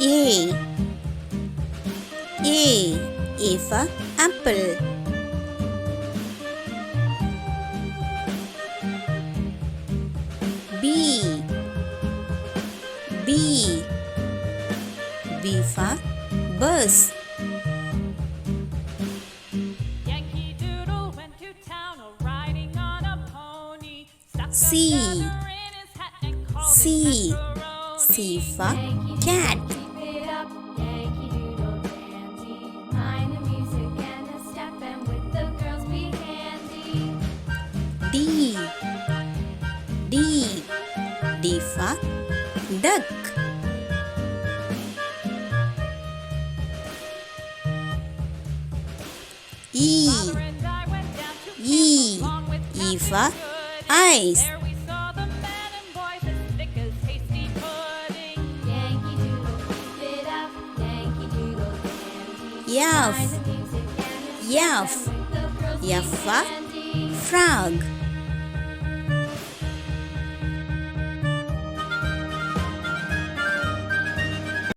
A. A for apple. B. B for bus. Yankee Doodle went to town riding on a pony. C. C for cat. D. D for duck. E for eyes. F for frog.